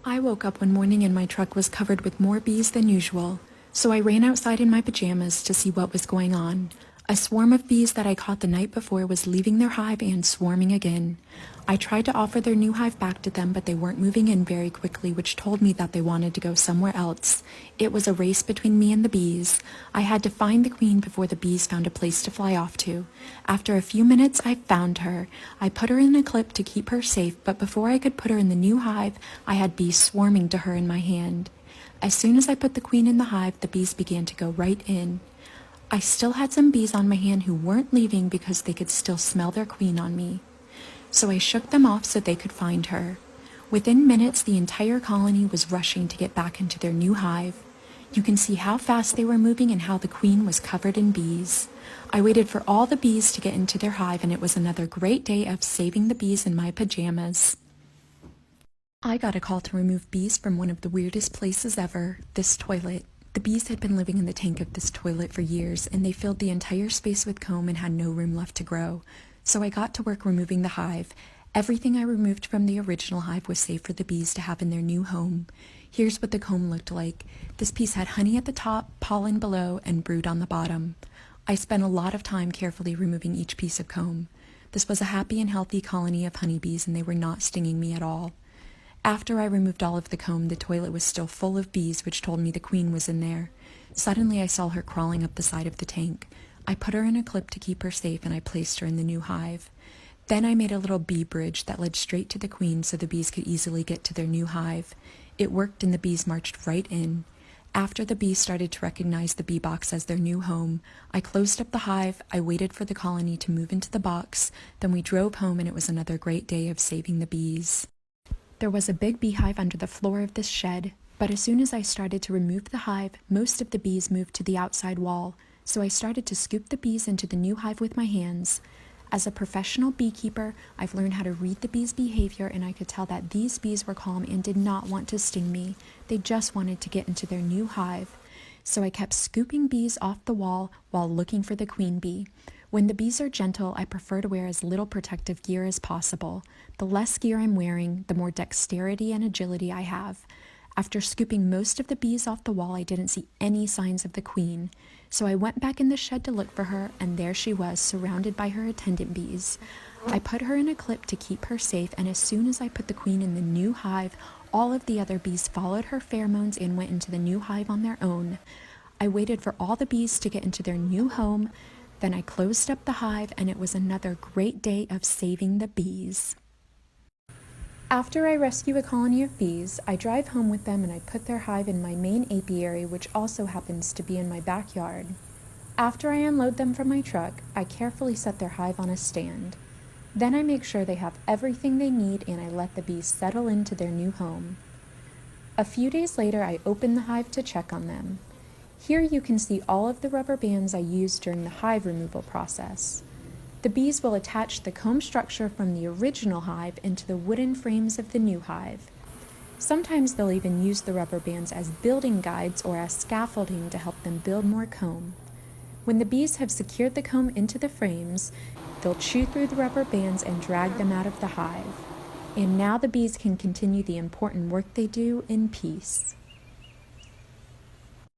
I woke up one morning and my truck was covered with more bees than usual, so I ran outside in my pajamas to see what was going on. A swarm of bees that I caught the night before was leaving their hive and swarming again. I tried to offer their new hive back to them, but they weren't moving in very quickly, which told me that they wanted to go somewhere else. It was a race between me and the bees. I had to find the queen before the bees found a place to fly off to. After a few minutes, I found her. I put her in a clip to keep her safe, but before I could put her in the new hive, I had bees swarming to her in my hand. As soon as I put the queen in the hive, the bees began to go right in. I still had some bees on my hand who weren't leaving because they could still smell their queen on me. So I shook them off so they could find her. Within minutes, the entire colony was rushing to get back into their new hive. You can see how fast they were moving and how the queen was covered in bees. I waited for all the bees to get into their hive, and it was another great day of saving the bees in my pajamas. I got a call to remove bees from one of the weirdest places ever, this toilet. The bees had been living in the tank of this toilet for years, and they filled the entire space with comb and had no room left to grow. So I got to work removing the hive. Everything I removed from the original hive was safe for the bees to have in their new home. Here's what the comb looked like. This piece had honey at the top, pollen below, and brood on the bottom. I spent a lot of time carefully removing each piece of comb. This was a happy and healthy colony of honeybees, and they were not stinging me at all. After I removed all of the comb, the toilet was still full of bees, which told me the queen was in there. Suddenly, I saw her crawling up the side of the tank. I put her in a clip to keep her safe, and I placed her in the new hive. Then I made a little bee bridge that led straight to the queen so the bees could easily get to their new hive. It worked, and the bees marched right in. After the bees started to recognize the bee box as their new home, I closed up the hive, I waited for the colony to move into the box, then we drove home, and it was another great day of saving the bees. There was a big beehive under the floor of this shed, but as soon as I started to remove the hive, most of the bees moved to the outside wall, so I started to scoop the bees into the new hive with my hands. As a professional beekeeper, I've learned how to read the bees' behavior, and I could tell that these bees were calm and did not want to sting me. They just wanted to get into their new hive. So I kept scooping bees off the wall while looking for the queen bee. When the bees are gentle, I prefer to wear as little protective gear as possible. The less gear I'm wearing, the more dexterity and agility I have. After scooping most of the bees off the wall, I didn't see any signs of the queen. So I went back in the shed to look for her, and there she was, surrounded by her attendant bees. I put her in a clip to keep her safe, and as soon as I put the queen in the new hive, all of the other bees followed her pheromones and went into the new hive on their own. I waited for all the bees to get into their new home, then I closed up the hive, and it was another great day of saving the bees. After I rescue a colony of bees, I drive home with them and I put their hive in my main apiary, which also happens to be in my backyard. After I unload them from my truck, I carefully set their hive on a stand. Then I make sure they have everything they need, and I let the bees settle into their new home. A few days later, I open the hive to check on them. Here you can see all of the rubber bands I used during the hive removal process. The bees will attach the comb structure from the original hive into the wooden frames of the new hive. Sometimes they'll even use the rubber bands as building guides or as scaffolding to help them build more comb. When the bees have secured the comb into the frames, they'll chew through the rubber bands and drag them out of the hive. And now the bees can continue the important work they do in peace.